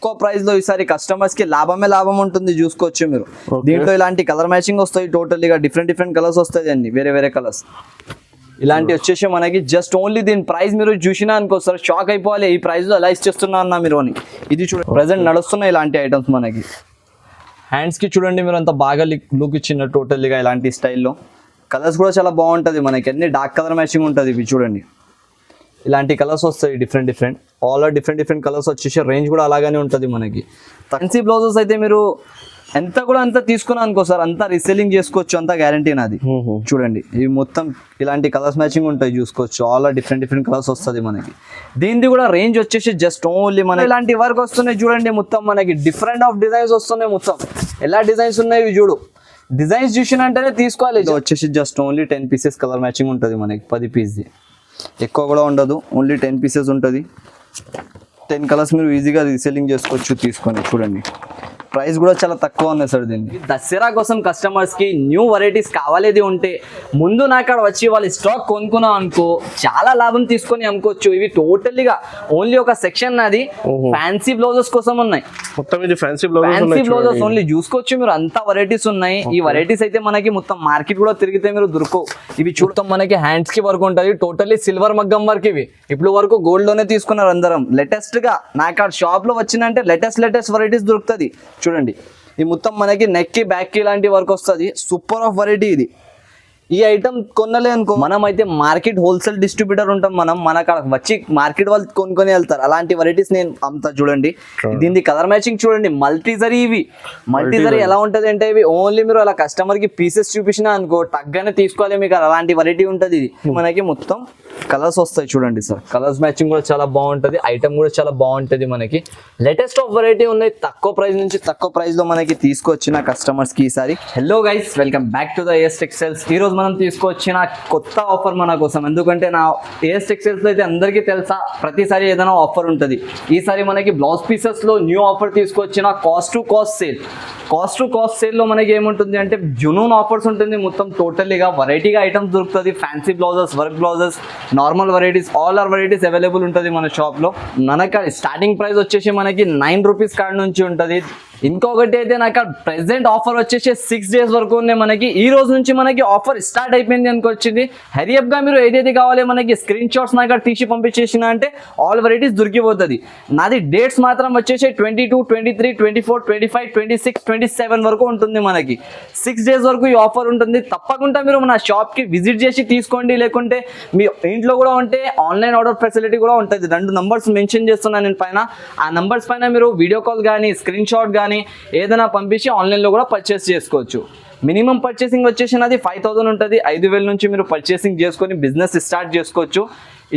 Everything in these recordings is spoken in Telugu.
తక్కువ ప్రైస్ లో ఈసారి కస్టమర్స్ కి లాభమే లాభం ఉంటుంది, చూసుకోవచ్చు మీరు. దీంట్లో ఇలాంటి కలర్ మ్యాచింగ్ వస్తాయి, టోటల్గా డిఫరెంట్ కలర్స్ వస్తాయి అండి, వేరే కలర్స్. ఇలాంటి వచ్చేసి మనకి జస్ట్ ఓన్లీ దీని ప్రైస్ మీరు చూసినా అనుకో సార్, షాక్ అయిపోవాలి, ఈ ప్రైస్ లో ఎలా ఇచ్చేస్తున్నా అన్న మీరు అని. ఇది చూడండి ప్రెసెంట్ నడుస్తున్నాయి ఇలాంటి ఐటమ్స్ మనకి. హ్యాండ్స్ కి చూడండి మీరు అంత బాగా లుక్ ఇచ్చిన టోటల్గా ఇలాంటి స్టైల్లో. కలర్స్ కూడా చాలా బాగుంటుంది మనకి, అన్ని డార్క్ కలర్ మ్యాచింగ్ ఉంటుంది. ఇవి చూడండి ఇలాంటి కలర్స్ వస్తాయి డిఫరెంట్ ఆల్ డిఫరెంట్ కలర్స్ వచ్చేసి రేంజ్ కూడా అలాగానే ఉంటుంది మనకి. ఫ్యాన్సీ బ్లౌజెస్ అయితే మీరు అంత తీసుకున్నా అనుకో సార్, అంతా రీసెల్లింగ్ చేసుకోవచ్చు, అంతా గ్యారంటీ నాది. చూడండి ఇవి మొత్తం ఇలాంటి కలర్స్ మ్యాచింగ్ ఉంటాయి, చూసుకోవచ్చు. ఆల్ డిఫరెంట్ కలర్స్ వస్తుంది మనకి. దీనిది కూడా రేంజ్ వచ్చేసి జస్ట్ ఓన్లీ మన ఇలాంటి వర్క్ వస్తున్నాయి చూడండి, మొత్తం మనకి డిఫరెంట్ ఆఫ్ డిజైన్స్ వస్తున్నాయి. మొత్తం ఎలా డిజైన్స్ ఉన్నాయి ఇవి చూడు, డిజైన్స్ చూసినంటేనే తీసుకోవాలి. ఇది వచ్చేసి just only 10 pieces colour matching ఉంటుంది మనకి, 10 పీస్ది, ఎక్కువ కూడా ఉండదు, ఓన్లీ 10 పీసెస్ ఉంటుంది. 10 కలర్స్ మీరు ఈజీగా రీసెల్లింగ్ చేసుకోవచ్చు తీసుకొని. చూడండి ప్రైస్ కూడా చాలా తక్కువ ఉన్నాయి సార్ దీనికి. దసరా కోసం కస్టమర్స్ కి న్యూ వెరైటీస్ కావాలేది ఉంటే ముందు నా కాడ వచ్చి వాళ్ళు స్టాక్ కొనుక్కున్నాం అనుకో, చాలా లాభం తీసుకొని అమ్ముకోవచ్చు. ఇవి టోటల్గా ఓన్లీ ఒక సెక్షన్ నాది ఫ్యాన్సీ బ్లౌజెస్ కోసం ఉన్నాయి. మొత్తం ఇది ఫ్యాన్సీ బ్లౌజెస్ ఓన్లీ చూసుకోవచ్చు మీరు, అంతా వెరైటీస్ ఉన్నాయి. ఈ వెరైటీస్ అయితే మనకి మొత్తం మార్కెట్ కూడా తిరిగితే మీరు దొరకవు. ఇవి చూడటం మనకి హ్యాండ్స్ కి వర్క్ ఉంటుంది, టోటల్లీ సిల్వర్ మగ్గం వర్క్. ఇవి ఇప్పుడు వరకు గోల్డ్ లోనే తీసుకున్నారు అందరం. లేటెస్ట్ గా నా కాడ షాప్ లో వచ్చిందంటే లేటెస్ట్ వెరైటీస్ దొరుకుతుంది. చూడండి ఈ మొత్తం మనకి నెక్ కి బ్యాక్ కి ఇలాంటి వర్క్ వస్తుంది, సూపర్ ఆఫ్ వెరైటీ ఇది. ఈ ఐటమ్ కొనలే అనుకో, మనం అయితే మార్కెట్ హోల్సేల్ డిస్ట్రిబ్యూటర్ ఉంటాం, మన కాడ వచ్చి మార్కెట్ వాళ్ళు కొనుక్కొని వెళ్తారు. అలాంటి వెరైటీస్ నేను అమ్ముతా. చూడండి దీని కలర్ మ్యాచింగ్ చూడండి, మల్టీజరీ. ఇవి మల్టీజరీ ఎలా ఉంటది అంటే, ఇవి ఓన్లీ మీరు అలా కస్టమర్ కి పీసెస్ చూపించినా అనుకో టగ్గానే తీసుకోవాలి మీకు, అలాంటి వెరైటీ ఉంటది. ఇది మనకి మొత్తం కలర్స్ వస్తాయి చూడండి సార్, కలర్స్ మ్యాచింగ్ కూడా చాలా బాగుంటది, ఐటమ్ కూడా చాలా బాగుంటది మనకి. లేటెస్ట్ ఆఫ్ వెరైటీ ఉన్నాయి, తక్కువ ప్రైస్ నుంచి తక్కువ ప్రైస్ లో మనకి తీసుకొచ్చిన కస్టమర్స్ కి ఈసారి. Hello guys, welcome back to the AS Textiles. ఈ రోజు మనం తీసుకొచ్చిన కొత్త ఆఫర్ మన కోసం. ఎందుకంటే నా ఏఎస్ టెక్స్టైల్స్ లో అయితే అందరికీ తెలుసా, ప్రతిసారి ఏదైనా ఆఫర్ ఉంటుంది. ఈసారి మనకి బ్లౌజ్ పీసెస్ లో న్యూ ఆఫర్ తీసుకొచ్చిన కాస్ట్ టు కాస్ట్ సేల్ లో మనకి ఏముంటుంది అంటే జునూన్ ఆఫర్స్ ఉంటుంది. మొత్తం టోటల్గా వెరైటీగా ఐటమ్స్ దొరుకుతుంది. Fancy blouses, work blouses, normal varieties, all are varieties available ఉంటుంది మన షాప్ లో. మనకి స్టార్టింగ్ ప్రైస్ వచ్చేసి మనకి 9 రూపీస్ కాడ నుంచి ఉంటుంది. ఇంకొకటి అయితే నాకు ప్రెసెంట్ ఆఫర్ వచ్చేసి 6 days వరకు ఉన్నాయి మనకి. ఈ రోజు నుంచి మనకి ఆఫర్ స్టార్ట్ అయిపోయింది అనుకొచ్చింది. హరియప్ గా మీరు ఏదైతే కావాలి మనకి స్క్రీన్ షాట్స్ నాకు తీసి పంపించేసిన అంటే ఆల్ వెరైటీస్ దొరికిపోతుంది. నాది డేట్స్ మాత్రం వచ్చేసి 22, 23, 24, 25, 26, 27 వరకు ఉంటుంది మనకి. 6 days వరకు ఈ ఆఫర్ ఉంటుంది. తప్పకుండా మీరు మన షాప్ కి విజిట్ చేసి తీసుకోండి. లేకుంటే మీ ఇంట్లో కూడా ఉంటే ఆన్లైన్ ఆర్డర్ ఫెసిలిటీ కూడా ఉంటుంది. 2 నంబర్స్ మెన్షన్ చేస్తున్నాను నేను పైన. ఆ నంబర్స్ పైన మీరు వీడియో కాల్ కానీ స్క్రీన్ షాట్ కానీ ఏదైనా పంపించి ఆన్లైన్లో కూడా పర్చేస్ చేసుకోవచ్చు. మినిమం పర్చేసింగ్ వచ్చేసి అది 5000 ఉంటుంది. 5000 నుంచి మీరు పర్చేసింగ్ చేసుకొని బిజినెస్ స్టార్ట్ చేసుకోవచ్చు.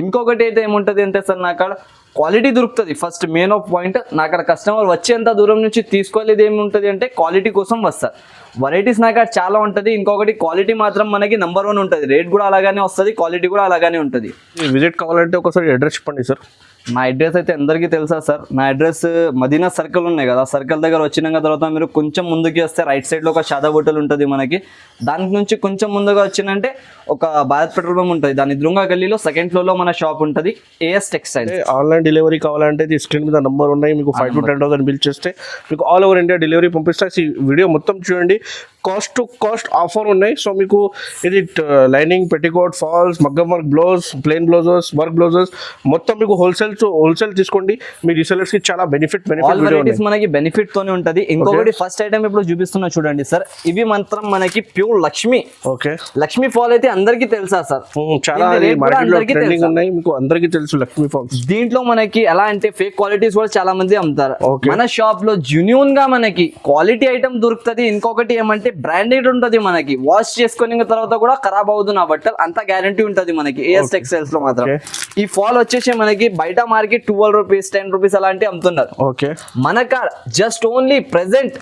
ఇంకొకటి అయితే ఏముంటుంది అంటే సార్, నా కాడ క్వాలిటీ దొరుకుతుంది. ఫస్ట్ మెయిన్ ఆఫ్ పాయింట్, నా కాడ కస్టమర్ వచ్చేంత దూరం నుంచి తీసుకోలేదు ఏముంటుంది అంటే క్వాలిటీ కోసం వస్తారు. వెరైటీస్ నా కాడ చాలా ఉంటుంది. ఇంకొకటి క్వాలిటీ మాత్రం మనకి నెంబర్ 1 ఉంటుంది. రేట్ కూడా అలాగానే వస్తుంది, క్వాలిటీ కూడా అలాగానే ఉంటుంది. విజిట్ కావాలంటే ఒకసారి అడ్రస్ చెప్పండి సార్. నా అడ్రస్ అయితే అందరికీ తెలుసా సార్, నా అడ్రస్ మదీనా సర్కిల్ ఉన్నాయి కదా, సర్కిల్ దగ్గర వచ్చినాక తర్వాత మీరు కొంచెం ముందుకి వస్తే రైట్ సైడ్లో ఒక షాదా హోటల్ ఉంటుంది మనకి. దాని నుంచి కొంచెం ముందుగా వచ్చిందంటే ఒక భారత్ పెట్రోల్ పంప్ ఉంటుంది. దాని ఎదురుగా గల్లీలో 2nd floor లో మన షాప్ ఉంటుంది, ఏఎస్ టెక్స్టైల్. ఆన్లైన్ డెలివరీ కావాలంటే ఈ స్క్రీన్ మీద నంబర్ ఉన్నాయి, మీకు 5 to 10,000 బిల్ చేస్తే మీకు ఆల్ ఓవర్ ఇండియా డెలివరీ పంపిస్తారు. ఈ వీడియో మొత్తం చూడండి, కాస్ట్ టు కాస్ట్ ఆఫర్ ఉన్నాయి. సో మీకు ఇది లైనింగ్, పెట్టికోట్, ఫాల్స్, మగ్గం work blouse, plain blouses, work blouses మొత్తం మీకు హోల్సేల్ తీసుకోండి. మీ రీసెలర్స్ కి చాలా బెనిఫిట్ మనకి బెనిఫిట్ తోనే ఉంటది. ఇంకొకటి ఫస్ట్ ఐటమ్ ఇప్పుడు చూపిస్తున్నా చూడండి సార్, ఇవి మాత్రం మనకి pure Lakshmi. Okay, Lakshmi fall అయితే అందరికీ తెలుసా సార్, చాలా ఉన్నాయి, మీకు అందరికీ తెలుసు లక్ష్మి ఫాల్స్. దీంట్లో మనకి ఎలా అంటే ఫేక్ క్వాలిటీస్ కూడా చాలా మంది అమ్ముతారు. మన షాప్ లో జెన్యూన్ గా మనకి క్వాలిటీ ఐటమ్ దొరుకుతుంది. ఇంకొకటి ఏమంటే బ్రాండెడ్ ఉంటది, మనకి వాష్ చేసుకున్న తర్వాత కూడా ఖరాబ్ అవుతుంది నా బట్టలు, అంత గ్యారంటీ ఉంటది మనకి ఏఎస్ టెక్స్టైల్స్ లో మాత్రం. ఈ ఫాల్ వచ్చేసి మనకి బయట మార్కెట్ 12 రూపీస్, 10 రూపీస్ అలాంటి అమ్ముతున్నారు. ఓకే, మన కాడ జస్ట్ ఓన్లీ ప్రెసెంట్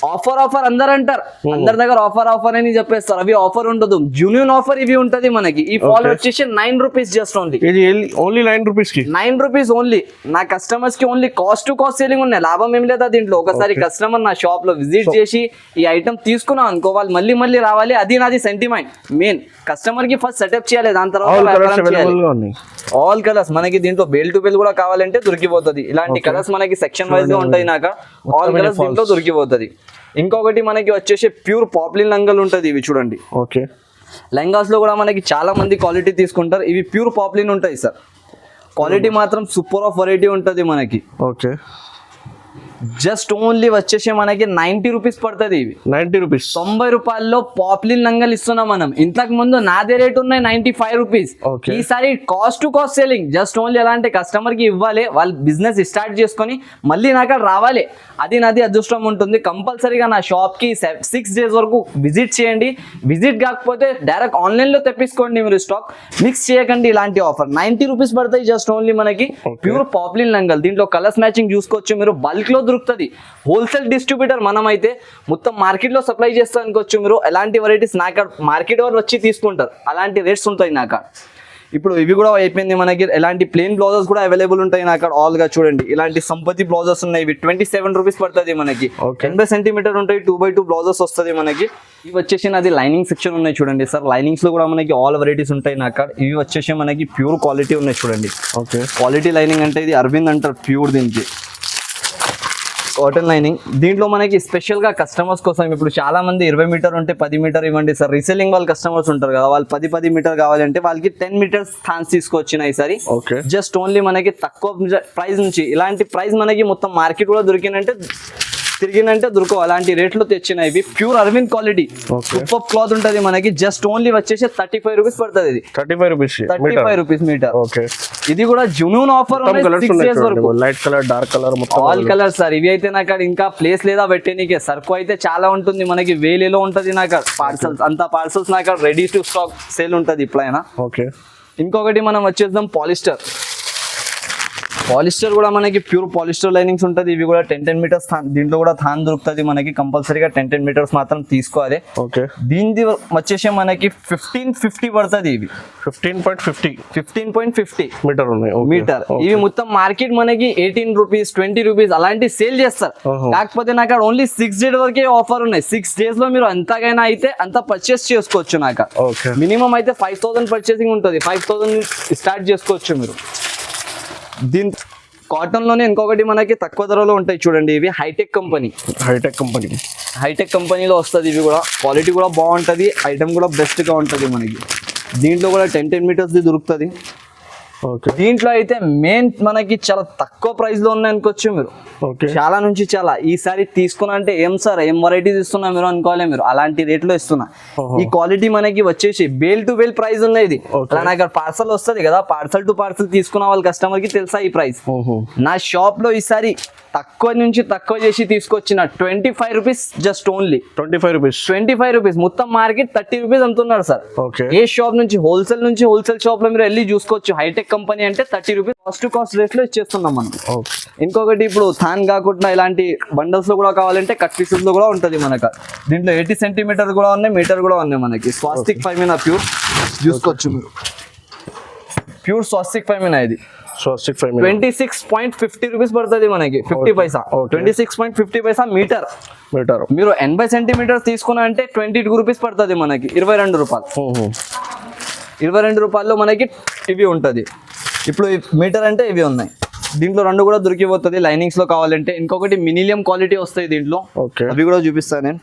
ఆఫర్ అందరు అంటారు, అందరి దగ్గర ఆఫర్ అని చెప్పేస్తారు. అవి ఆఫర్ ఉండదు, జెన్యూన్ ఆఫర్ ఇవి ఉంటది మనకి. ఈ ఫాల్ వచ్చేసి 9 రూపీస్ జస్ట్ ఓన్లీ. ఇది ఓన్లీ 9 రూపీస్ కి 9 రూపీస్ ఓన్లీ. నా కస్టమర్స్ కి only cost to cost selling ఉన్నాయి, లాభం ఏం లేదా దీంట్లో. ఒకసారి కస్టమర్ నా షాప్ లో విజిట్ చేసి ఈ ఐటమ్ తీసుకున్నాం అనుకో, వాళ్ళు మళ్ళీ రావాలి. అది నాది సెంటిమెంట్. మెయిన్ కస్టమర్ కి ఫస్ట్ సెటప్ చేయాలి, దాని తర్వాత ఆల్ కలర్స్ మనకి దీంట్లో బేల్ టు బేల్ కూడా కావాలంటే దొరికిపోతుంది. ఇలాంటి కలర్స్ మనకి సెక్షన్ వైజ్ గా ఉంటాయి. నాక ఆల్ కలర్స్ దీంట్లో దొరికిపోతుంది. ఇంకొకటి మనకి వచ్చేసి ప్యూర్ పాప్లిన్ లంగాలు ఉంటది, ఇవి చూడండి. ఓకే, లెంగాస్ లో కూడా మనకి చాలా మంది క్వాలిటీ తీసుకుంటారు. ఇవి ప్యూర్ పాప్లిన్ ఉంటాయి సార్. క్వాలిటీ మాత్రం సూపర్ ఆఫ్ వెరైటీ ఉంటది మనకి. ఓకే, జస్ట్ ఓన్లీ వచ్చేసి మనకి 90 రూపీస్ పడుతుంది. ఇవి 90 రూపీస్, 90 రూపాయల్లో పాప్లిన్ లంగలు ఇస్తున్నాం మనం. ఇంతకు ముందు నాదే రేట్ ఉన్నాయి 95 రూపీస్. ఈసారి cost to cost selling. Just only ఎలా అంటే కస్టమర్ కి ఇవ్వాలి, వాళ్ళు బిజినెస్ స్టార్ట్ చేసుకొని మళ్ళీ నాకు రావాలి, అది నాది అదృష్టం ఉంటుంది. కంపల్సరీగా నా షాప్ కి 6 డేస్ వరకు విజిట్ చేయండి. విజిట్ కాకపోతే డైరెక్ట్ ఆన్లైన్ లో తెప్పించుకోండి. మీరు స్టాక్ మిక్స్ చేయకండి. ఇలాంటి ఆఫర్ 90 రూపీస్ పడతాయి జస్ట్ ఓన్లీ మనకి. ప్యూర్ పాప్లిన్ లంగల్, దీంట్లో కలర్స్ మ్యాచింగ్ చూసుకోవచ్చు మీరు. బల్క్ లో దొరుకుతుంది. హోల్సేల్ డిస్ట్రిబ్యూటర్ మనం అయితే మొత్తం మార్కెట్ లో సప్లై చేస్తా అనుకోవచ్చు మీరు. ఎలాంటి వెరైటీస్ నాకు మార్కెట్ వారు వచ్చి తీసుకుంటారు, అలాంటి రేట్స్ ఉంటాయి నాకు. ఇప్పుడు ఇవి కూడా అయిపోయింది మనకి. ఎలాంటి ప్లెయిన్ బ్లౌజెస్ కూడా అవైలబుల్ ఉంటాయి నాకు ఆల్ గా. చూడండి, ఇలాంటి సంపతి బ్లౌజెస్ ఉన్నాయి. ఇవి 27 రూపీస్ పడుతుంది మనకి. 10 సెంటీమీటర్ ఉంటాయి, 2x2 బ్లౌజెస్ వస్తుంది మనకి. ఇవి వచ్చేసి నాది లైనింగ్ సెక్షన్ ఉన్నాయి చూడండి సార్. లైనింగ్స్ లో కూడా మనకి ఆల్ వెరైటీస్ ఉంటాయి నాకు. ఇవి వచ్చేసి మనకి ప్యూర్ క్వాలిటీ ఉన్నాయి చూడండి. ఓకే, క్వాలిటీ లైనింగ్ అంటే ఇది అరవింద్ అంటారు ప్యూర్. దీనికి కాటన్ లైనింగ్. దీంట్లో మనకి స్పెషల్ గా కస్టమర్స్ కోసం ఇప్పుడు చాలా మంది 20 మీటర్ ఉంటే 10 మీటర్ ఇవ్వండి సార్. రీసెల్లింగ్ వాళ్ళ కస్టమర్స్ ఉంటారు కదా, వాళ్ళు 10 మీటర్ కావాలంటే వాళ్ళకి 10 మీటర్స్ థాన్స్ తీసుకొచ్చినాయి ఈసారి. జస్ట్ ఓన్లీ మనకి తక్కువ ప్రైస్ నుంచి. ఇలాంటి ప్రైస్ మనకి మొత్తం మార్కెట్ కూడా తిరిగిందంటే దొరకవు, అలాంటి రేట్లో తెచ్చినాయి. ఇవి pure Arvind quality, super cloth ఉంటది మనకి. జస్ట్ ఓన్లీ వచ్చేసి 35 రూపీస్ పడుతుంది. ఇది 35 రూపీస్ మీటర్. ఇది కూడా genuine offer. Light colour, dark colour, all colour sir. ఇవి అయితే నాకు ఇంకా ప్లేస్ లేదా పెట్టేనికే. సరుకు అయితే చాలా ఉంటుంది మనకి, వేలేలో ఉంటది నాకు. పార్సల్స్ అంతా పార్సల్స్ నాకు రెడీ టు స్టాక్ సేల్ ఉంటది ఇప్పుడైనా. ఓకే, ఇంకొకటి మనం వచ్చేద్దాం పాలిస్టర్. పాలిస్టర్ కూడా మనకి ప్యూర్ పాలిస్టర్ లైనింగ్స్ ఉంటుంది. ఇవి కూడా 10 మీటర్స్. దీంట్లో కూడా థాన్ దొరుకుతుంది మనకి. కంపల్సరీగా 10 మీటర్స్ మాత్రం తీసుకోవాలి. ఓకే, దీనిది వచ్చేసి మనకి 1550 పడుతుంది. ఇవి 15.50 మీటర్ ఉన్నాయి. మీటర్. ఇవి మొత్తం మార్కెట్ మనకి 18 రూపీస్ 20 రూపీస్ అలాంటి సేల్ చేస్తారు. కాకపోతే నాకు అక్కడ ఓన్లీ 6 డేస్ వరకే ఆఫర్ ఉన్నాయి. 6 డేస్ లో మీరు ఎంతకైనా అయితే అంత పర్చేస్ చేసుకోవచ్చు. నాకు మినిమం అయితే 5000 పర్చేసింగ్ ఉంటుంది. 5000 స్టార్ట్ చేసుకోవచ్చు మీరు. దీని కాటన్ లోనే ఇంకొకటి మనకి తక్కువ ధరలో ఉంటాయి చూడండి. ఇవి హైటెక్ కంపెనీలో వస్తుంది. ఇవి కూడా క్వాలిటీ కూడా బాగుంటుంది, ఐటమ్ కూడా బెస్ట్ గా ఉంటుంది మనకి. దీంట్లో కూడా 10 మీటర్స్ దొరుకుతుంది. దీంట్లో అయితే మెయిన్ మనకి చాలా తక్కువ ప్రైస్ లో ఉన్నాయి అనుకోవచ్చు మీరు. చాలా నుంచి చాలా. ఈసారి తీసుకున్నా అంటే ఏం సార్ ఏం వెరైటీస్ ఇస్తున్నా మీరు అనుకోవాలి మీరు. అలాంటి రేట్ లో ఇస్తున్నా. ఈ క్వాలిటీ మనకి వచ్చేసి బేల్ టు బేల్ ప్రైస్ ఉన్నాయి. ఇది నాకు పార్సల్ వస్తుంది కదా, పార్సల్ టు పార్సల్ తీసుకున్న వాళ్ళ కస్టమర్ కి తెలుసా ఈ ప్రైస్. నా షాప్ లో ఈసారి తక్కువ నుంచి తక్కువ చేసి తీసుకొచ్చిన 25 రూపీస్. Just only 25 rupees. మొత్తం మార్కెట్ 30 రూపీస్ అమ్ముతున్నారు సార్. ఏ షాప్ నుంచి హోల్సేల్ షాప్ లో మీరు వెళ్ళి చూసుకోవచ్చు. హైటెక్ కంపెనీ అంటే 30 rupees cost to cost rate లో ఇచ్చేస్తున్నాం మనం. ఇంకొకటి ఇప్పుడు థాన్ కాకుండా ఇలాంటి బండల్స్ లో కూడా కావాలంటే కట్ పీసెస్ లో కూడా ఉంటుంది మనకు. దీంట్లో 80 సెంటీమీటర్ కూడా ఉన్నాయి, మీటర్ కూడా ఉన్నాయి మనకి. స్వాస్తిక్ ఫైమినా ప్యూర్ చూసుకోవచ్చు మీరు. ప్యూర్ స్వాస్తిక్ ఫైమినా. ఇది 26.50 రూపీస్ పడుతుంది మనకి. 50 పైసా. 26.50 పైసా మీటర్. మీరు 80 సెంటీమీటర్స్ తీసుకున్నా అంటే 22 రూపీస్ పడుతుంది మనకి. 22 రూపాయలు. 22 రూపాయల్లో మనకి ఇవి ఉంటుంది. ఇప్పుడు మీటర్ అంటే ఇవి ఉన్నాయి. దీంట్లో 2 కూడా దొరికిపోతుంది లైనింగ్స్ లో కావాలంటే. ఇంకొకటి మినిలియం క్వాలిటీ వస్తాయి దీంట్లో, అవి కూడా చూపిస్తాను నేను.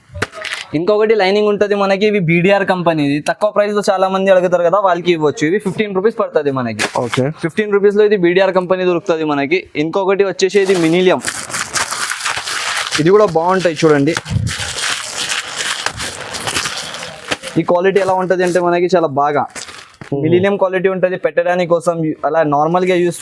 ఇంకొకటి లైనింగ్ ఉంటుంది మనకి. ఇవి BDR కంపెనీ. తక్కువ ప్రైస్ లో చాలా మంది అడుగుతారు కదా, వాళ్ళకి ఇవ్వచ్చు. ఇవి 15 రూపీస్ పడుతుంది మనకి. 15 రూపీస్ లో ఇది BDR కంపెనీ దొరుకుతుంది మనకి. ఇంకొకటి వచ్చేసి ఇది మినిలియం. ఇది కూడా బాగుంటాయి చూడండి. ఈ క్వాలిటీ ఎలా ఉంటుంది అంటే మనకి చాలా బాగా మిలినియం క్వాలిటీ ఉంటుంది. పెట్టడానికి కోసం అలా నార్మల్ గా యూస్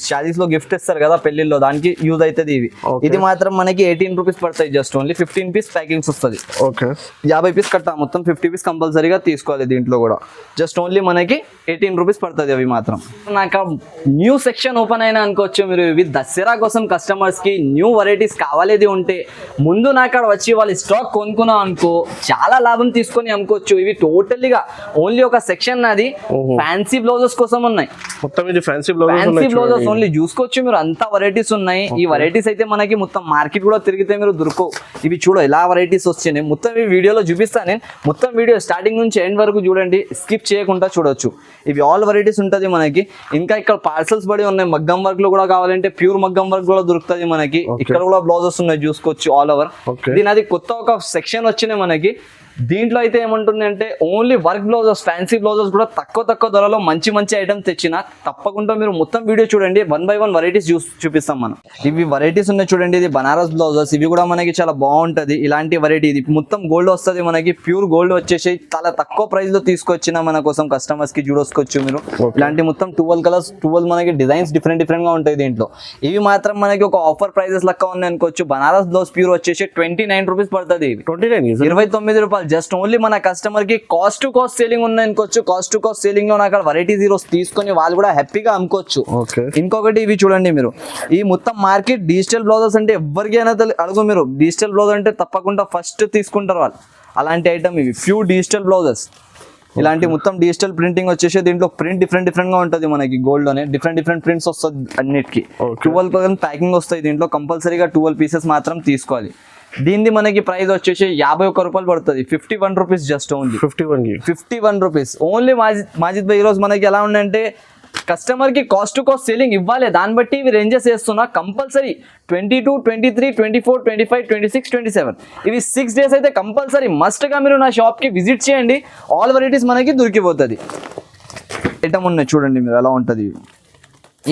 షాదీస్ లో గిఫ్ట్ ఇస్తారు కదా పెళ్లిలో, దానికి యూజ్ అవుతుంది ఇవి. ఇది మాత్రం మనకి 18 రూపీస్ పడతాయి, జస్ట్ ఓన్లీ 15 పీస్ ప్యాకింగ్స్ వస్తుంది. ఓకే 50 పీస్ కట్ట, మొత్తం 50 పీస్ కంపల్సరీగా తీసుకోవాలి. దీంట్లో కూడా జస్ట్ ఓన్లీ మనకి 18 రూపీస్ పడుతుంది అవి మాత్రం. నాకు న్యూ సెక్షన్ ఓపెన్ అయినా అనుకోవచ్చు మీరు. ఇవి దసరా కోసం కస్టమర్స్ కి న్యూ వెరైటీస్ కావాలేది ఉంటే ముందు నా కాడ వచ్చి వాళ్ళు స్టాక్ కొనుక్కున్నాం అనుకో, చాలా లాభం తీసుకొని అమ్ముకోవచ్చు. ఇవి టోటల్లీగా ఓన్లీ ఒక సెక్షన్ నాది ఫ్యాన్సీ బ్లౌజెస్ కోసం ఉన్నాయి. మొత్తం ఇది ఫ్యాన్సీ బ్లౌజెస్ ఓన్లీ చూసుకోవచ్చు మీరు, అంతా వెరైటీస్ ఉన్నాయి. ఈ వెరైటీస్ అయితే మనకి మొత్తం మార్కెట్ కూడా తిరిగితే మీరు దొరకవు. ఇవి చూడ ఎలా వెరైటీస్ వచ్చినాయి, మొత్తం ఈ వీడియోలో చూపిస్తాను నేను. మొత్తం వీడియో స్టార్టింగ్ నుంచి ఎండ్ వరకు చూడండి, స్కిప్ చేయకుండా చూడొచ్చు. ఇవి ఆల్ వెరైటీస్ ఉంటుంది మనకి. ఇంకా ఇక్కడ పార్సల్స్ పడి ఉన్నాయి, మగ్గం వర్క్ లో కూడా కావాలంటే ప్యూర్ మగ్గం వర్క్ కూడా దొరుకుతుంది మనకి. ఇక్కడ కూడా బ్లౌజెస్ ఉన్నాయి చూసుకోవచ్చు ఆల్ ఓవర్. దీని అది కొత్త ఒక సెక్షన్ వచ్చినాయి మనకి. దీంట్లో అయితే ఏమంటుంది అంటే only work blouses, fancy blouses కూడా తక్కువ ధరలో మంచి ఐటమ్స్ తెచ్చిన. తప్పకుండా మీరు మొత్తం వీడియో చూడండి, 1 by 1 వెరైటీస్ చూపిస్తాం మనం. ఇవి వెరైటీస్ ఉన్నాయి చూడండి. ఇది బనారస్ బ్లౌజెస్, ఇవి కూడా మనకి చాలా బాగుంటది. ఇలాంటి వెరైటీ ఇది మొత్తం గోల్డ్ వస్తుంది మనకి, ప్యూర్ గోల్డ్ వచ్చేసి చాలా తక్కువ ప్రైస్ లో తీసుకొచ్చిన మన కోసం కస్టమర్స్ కి చూడొచ్చుకోవచ్చు మీరు. ఇలాంటి మొత్తం 12 కలర్స్, 12 మనకి డిజైన్స్ డిఫరెంట్ గా ఉంటాయి దీంట్లో. ఇవి మాత్రం మనకి ఒక ఆఫర్ ప్రైజెస్ లెక్క ఉన్నాయి అనుకోవచ్చు. బనారస్ బ్లౌజ్ ప్యూర్ వచ్చేసి 29 రూపీస్ పడుతుంది. 29 రూపాయలు జస్ట్ ఓన్లీ మన కస్టమర్ కి. కాస్ట్ టు కాస్ట్ సేలింగ్ ఉన్నాయి అనుకోవచ్చు. కాస్ట్ టు కాస్ట్ సేలింగ్ లో నాకు వెరైటీస్ ఈరోజు తీసుకొని వాళ్ళు కూడా హ్యాపీగా అమ్ముకోవచ్చు. ఇంకొకటి ఇవి చూడండి మీరు, ఈ మొత్తం మార్కెట్ డిజిటల్ బ్లౌజెస్ అంటే ఎవరికైనా అడుగు మీరు, డిజిటల్ బ్లౌజ్ అంటే తప్పకుండా ఫస్ట్ తీసుకుంటారు వాళ్ళు. అలాంటి ఐటమ్ ఇవి ప్యూర్ డిజిటల్ బ్లౌజెస్. ఇలాంటి మొత్తం డిజిటల్ ప్రింటింగ్ వచ్చేసి దీంట్లో ప్రింట్ డిఫరెంట్ గా ఉంటుంది మనకి. గోల్డ్ లోనే డిఫరెంట్ ప్రింట్స్ వస్తుంది అన్నిటికీ. 12 ప్యాకింగ్ వస్తాయి దీంట్లో. కంపల్సరీగా 12 పీసెస్ మాత్రం తీసుకోవాలి. దీన్ని మనకి ప్రైస్ వచ్చేసి 51 రూపాయలు పడుతుంది. 51 rupees just only 51 rupees only. Majid bhai ఈరోజు మనకి ఎలా ఉందంటే కస్టమర్ కి కాస్ట్ టు కాస్ట్ సేలింగ్ ఇవ్వాలి, దాన్ని బట్టి ఇవి రేంజెస్ వేస్తున్నా. కంపల్సరీ 22, 23, 24, 25, 26, 27 ఇవి 6 days అయితే కంపల్సరీ మస్ట్ గా మీరు నా షాప్ కి విజిట్ చేయండి. ఆల్ వెరైటీస్ మనకి దొరికిపోతుంది. ఐటమ్ ఉన్నాయి చూడండి మీరు ఎలా ఉంటుంది.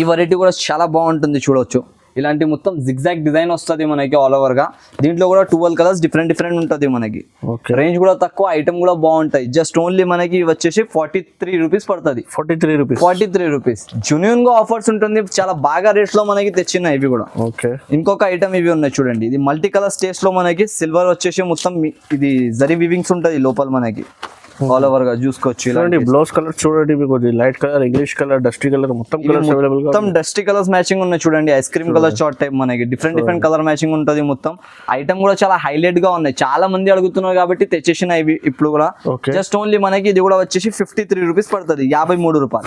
ఈ వెరైటీ కూడా చాలా బాగుంటుంది చూడవచ్చు. ఇలాంటి మొత్తం జిగ్జాగ్ డిజైన్ వస్తుంది మనకి ఆల్ ఓవర్ గా. దీంట్లో కూడా 12 కలర్స్ డిఫరెంట్ ఉంటుంది మనకి. రేంజ్ కూడా తక్కువ, ఐటమ్ కూడా బాగుంటాయి. జస్ట్ ఓన్లీ మనకి వచ్చేసి 43 రూపీస్ పడుతుంది. 43 రూపీస్ జెన్యూన్ గా ఆఫర్స్ ఉంటుంది. చాలా బాగా రేట్స్ లో మనకి తెచ్చినాయి ఇవి కూడా. ఇంకొక ఐటమ్ ఇవి ఉన్నాయి చూడండి. ఇది మల్టీ కలర్ స్టేజ్ లో మనకి సిల్వర్ వచ్చేసి మొత్తం ఇది జరీ వివింగ్స్ ఉంటుంది లోపల మనకి. ఆల్ ఓవర్ గా చూసుకోవచ్చు. ఇలాంటి బ్లౌజ్ కలర్ చూడండి మీకు, light colour, English colour, dusty colour, మొత్తం కలర్స్ అవైలబుల్ గా. మొత్తం డస్టీ కలర్స్ మ్యాచింగ్ ఉన్నాయి చూడండి. Ice cream colour short type మనకి డిఫరెంట్ కలర్ మ్యాచింగ్ ఉంటుంది మొత్తం. ఐటమ్ కూడా చాలా హైలైట్ గా ఉన్నాయి. చాలా మంది అడుగుతున్నారు కాబట్టి తెచ్చేసిన ఇవి ఇప్పుడు కూడా. జస్ట్ ఓన్లీ మనకి ఇది కూడా వచ్చేసి 53 రూపీస్ పడుతుంది. 53 రూపాయలు.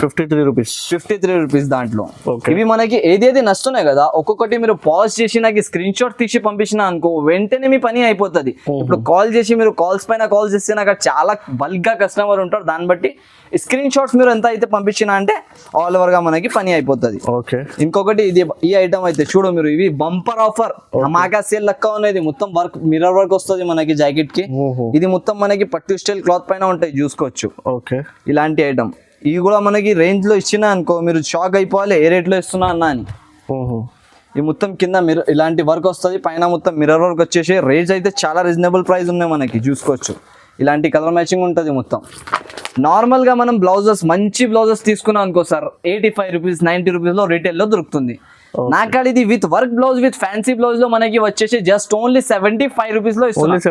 53 రూపీస్ దాంట్లో. ఇవి మనకి ఏదేది నస్తున్నాయి కదా, ఒక్కొక్కటి మీరు పాజ్ చేసి నాకు స్క్రీన్ షాట్ తీసి పంపించిన అనుకో, వెంటనే మీ పని అయిపోతుంది. ఇప్పుడు కాల్ చేసి మీరు కాల్స్ పైన కాల్ చేస్తే నాకు చాలా బల్క్ గా కస్టమర్ ఉంటారు. దాన్ని బట్టి స్క్రీన్ షాట్స్ మీరు ఎంత అయితే పంపించినా అంటే ఆల్ ఓవర్ గా మనకి పని అయిపోతుంది. ఇంకొకటి ఇది ఈ ఐటమ్ అయితే చూడు మీరు, ఇవి బంపర్ ఆఫర్ మాకా సేల్ లెక్క ఉన్నది. మొత్తం వర్క్, మిర్రర్ వర్క్ వస్తుంది మనకి జాకెట్ కి. ఇది మొత్తం మనకి పట్టు స్టైల్ క్లాత్ పైన ఉంటాయి చూసుకోవచ్చు. ఇలాంటి ఐటమ్ ఇవి కూడా మనకి రేంజ్ లో ఇచ్చినా అనుకో మీరు షాక్ అయిపోవాలి, ఏ రేట్ లో ఇస్తున్నా అన్నా అని. ఈ మొత్తం కింద మిర్రర్ ఇలాంటి వర్క్ వస్తుంది, పైన మొత్తం మిర్రర్ వర్క్ వచ్చేసి. రేంజ్ అయితే చాలా రీజనబుల్ ప్రైస్ ఉన్నాయి మనకి చూసుకోవచ్చు. ఇలాంటి కలర్ మ్యాచింగ్ ఉంటుంది మొత్తం. నార్మల్ గా మనం బ్లౌజెస్, మంచి బ్లౌజెస్ తీసుకున్నాం అనుకో సార్, 85 రూపీస్ 90 రూపీస్ లో రీటైల్ లో దొరుకుతుంది. నాకాడ ఇది with work blouse with fancy blouse లో మనకి వచ్చేసి జస్ట్ ఓన్లీ 75 రూపీస్ లో ఇస్తుంది.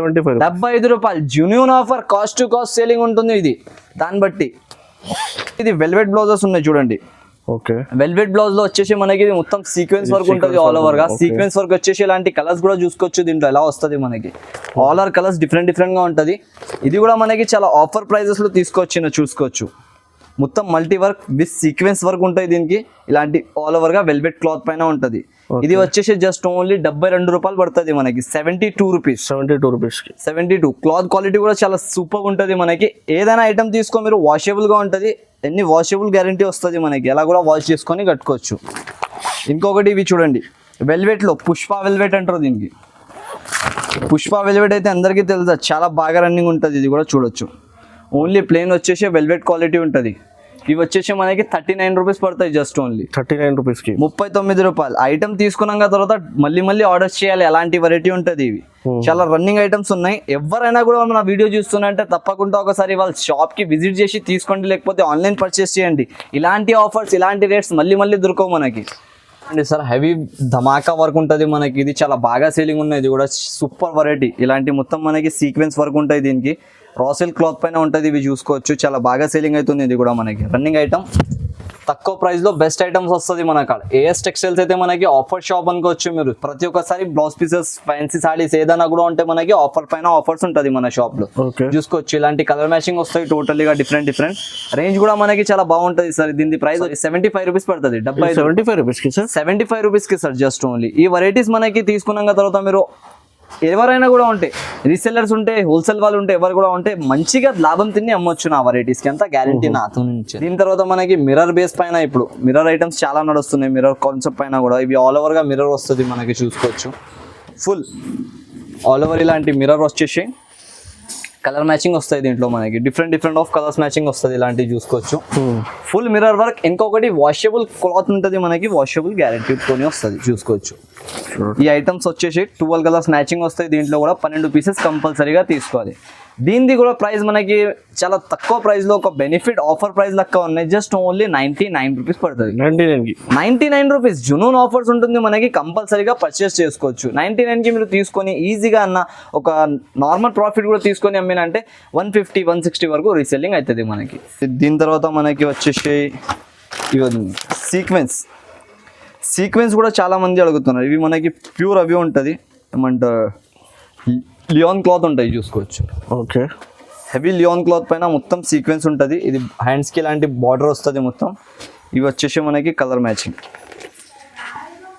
75 రూపాయలు genuine offer. Cost to cost selling ఉంటుంది ఇది. దాన్ని బట్టి ఇది వెల్వెట్ బ్లౌజెస్ ఉన్నాయి చూడండి. వెల్వెట్ బ్లౌజ్ లో వచ్చేసి మనకి మొత్తం సీక్వెన్స్ వర్క్ ఉంటుంది ఆల్ ఓవర్ గా. సీక్వెన్స్ వర్క్ వచ్చేసి ఇలాంటి కలర్స్ కూడా చూసుకోవచ్చు దీంట్లో ఎలా వస్తుంది మనకి. ఆల్ ఆర్ కలర్స్ డిఫరెంట్ గా ఉంటుంది. ఇది కూడా మనకి చాలా ఆఫర్ ప్రైజెస్ లో తీసుకొచ్చిన చూసుకోవచ్చు. మొత్తం multi work with sequence work ఉంటుంది దీనికి. ఇలాంటి ఆల్ ఓవర్ గా వెల్వెట్ క్లాత్ పైన ఉంటుంది. ఇది వచ్చేసి జస్ట్ ఓన్లీ 72 రూపాయలు పడుతుంది మనకి. 72 రూపీస్. 72 క్లాత్ క్వాలిటీ కూడా చాలా సూపర్ ఉంటుంది మనకి. ఏదైనా ఐటమ్ తీసుకో మీరు, వాషబుల్ గా ఉంటుంది. ఎన్ని వాషబుల్ గ్యారంటీ వస్తుంది మనకి. ఎలా కూడా వాష్ చేసుకొని కట్టుకోవచ్చు. ఇంకొకటి ఇవి చూడండి, వెల్వెట్ లో పుష్ప వెల్వెట్ అంటారు దీనికి. పుష్ప వెల్వెట్ అయితే అందరికీ తెలుసా, చాలా బాగా రన్నింగ్ ఉంటుంది. ఇది కూడా చూడొచ్చు. ఓన్లీ ప్లేన్ వచ్చేసి వెల్వెట్ క్వాలిటీ ఉంటుంది. ఇవి వచ్చేసి మనకి 39 రూపీస్ పడతాయి. జస్ట్ ఓన్లీ 39 రూపీస్ కి 39 రూపాయలు. ఐటమ్ తీసుకున్నాక తర్వాత మళ్ళీ ఆర్డర్స్ చేయాలి. అలాంటి వెరైటీ ఉంటుంది ఇవి. చాలా రన్నింగ్ ఐటమ్స్ ఉన్నాయి. ఎవరైనా కూడా మన వీడియో చూస్తున్నారంటే తప్పకుండా ఒకసారి వాళ్ళ షాప్ కి విజిట్ చేసి తీసుకోండి, లేకపోతే ఆన్లైన్ పర్చేస్ చేయండి. ఇలాంటి ఆఫర్స్ ఇలాంటి రేట్స్ మళ్ళీ మళ్ళీ దొరకవు మనకి అండి సార్. హెవీ ధమాకా వర్క్ ఉంటుంది మనకి, ఇది చాలా బాగా సేలింగ్ ఉన్నాయి. ఇది కూడా సూపర్ వెరైటీ. ఇలాంటి మొత్తం మనకి సీక్వెన్స్ వర్క్ ఉంటాయి, దీనికి రాసిల్ క్లాత్ పైన ఉంటుంది. ఇవి చూసుకోవచ్చు, చాలా బాగా సేలింగ్ అవుతుంది. ఇది కూడా మనకి రన్నింగ్ ఐటమ్, తక్కువ ప్రైస్ లో బెస్ట్ ఐటమ్స్ వస్తుంది మన కాడ. ఏఎస్ టెక్స్టైల్స్ అయితే మనకి ఆఫర్ షాప్ అనుకోవచ్చు మీరు. ప్రతి ఒక్కసారి బ్లౌజ్ పీసెస్, ఫ్యాన్సీ సారీస్ ఏదైనా కూడా ఉంటే మనకి ఆఫర్ పైన ఆఫర్స్ ఉంటుంది మన షాప్ లో. చూసుకోవచ్చు, ఇలాంటి కలర్ మ్యాచింగ్ వస్తాయి టోటల్గా డిఫరెంట్ డిఫరెంట్. రేంజ్ కూడా మనకి చాలా బాగుంటుంది సార్. దీని ప్రైస్ 75 రూపీస్ పడుతుంది. 75 రూపీస్ కి సార్, 75 రూపీస్ కి సార్ జస్ట్ ఓన్లీ. ఈ వెరైటీస్ మనకి తీసుకున్నాక తర్వాత మీరు ఎవరైనా కూడా ఉంటే రీసెల్లర్స్ ఉంటే, హోల్సేల్ వాళ్ళు ఉంటే, ఎవరు కూడా ఉంటే మంచిగా లాభం తిని అమ్మొచ్చు నా వెరైటీస్ కి, అంతా గ్యారంటీ నాతో నుంచి. దీని తర్వాత మనకి మిర్రర్ బేస్ పైన ఇప్పుడు మిర్రర్ ఐటమ్స్ చాలా నడుస్తున్నాయి. మిర్రర్ కాన్సెప్ట్ పైన కూడా ఇవి ఆల్ ఓవర్ గా మిర్రర్ వస్తుంది మనకి. చూసుకోవచ్చు, ఫుల్ ఆల్ ఓవర్ ఇలాంటి మిర్రర్ వచ్చేసి కలర్ మ్యాచింగ్ వస్తాయి దీంట్లో మనకి. Different different of colours matching వస్తుంది. ఇలాంటివి చూసుకోవచ్చు, ఫుల్ మిర్రర్ వర్క్. ఇంకొకటి వాషబుల్ క్లాత్ ఉంటుంది మనకి, వాషబుల్ గ్యారంటీ తోనే వస్తుంది. చూసుకోవచ్చు, ఈ ఐటమ్స్ వచ్చేసి 12 కలర్స్ మ్యాచింగ్ వస్తాయి. దీంట్లో కూడా 12 పీసెస్ కంపల్సరీగా తీసుకోవాలి. దీనిది కూడా ప్రైస్ మనకి చాలా తక్కువ ప్రైస్ లో ఒక బెనిఫిట్ ఆఫర్ ప్రైస్ లెక్క ఉన్నాయి. జస్ట్ ఓన్లీ 99 రూపీస్ పడుతుంది. 99 రూపీస్ జునూన్ ఆఫర్స్ ఉంటుంది మనకి. కంపల్సరీగా పర్చేస్ చేసుకోవచ్చు. 99 కి మీరు తీసుకొని ఈజీగా అన్న ఒక నార్మల్ ప్రాఫిట్ కూడా తీసుకొని అమ్మినంటే 150, 160 వరకు రీసెల్లింగ్ అవుతుంది మనకి. దీని తర్వాత మనకి వచ్చేసి సీక్వెన్స్ కూడా చాలా మంది అడుగుతున్నారు. ఇవి మనకి ప్యూర్ అవి ఉంటుంది, ఏమంటారు లియాన్ క్లాత్ ఉంటాయి. చూసుకోవచ్చు, ఓకే, హెవీ లియాన్ క్లాత్ పైన మొత్తం సీక్వెన్స్ ఉంటుంది. ఇది హ్యాండ్స్కి ఇలాంటి బార్డర్ వస్తుంది మొత్తం. ఇవి వచ్చేసి మనకి కలర్ మ్యాచింగ్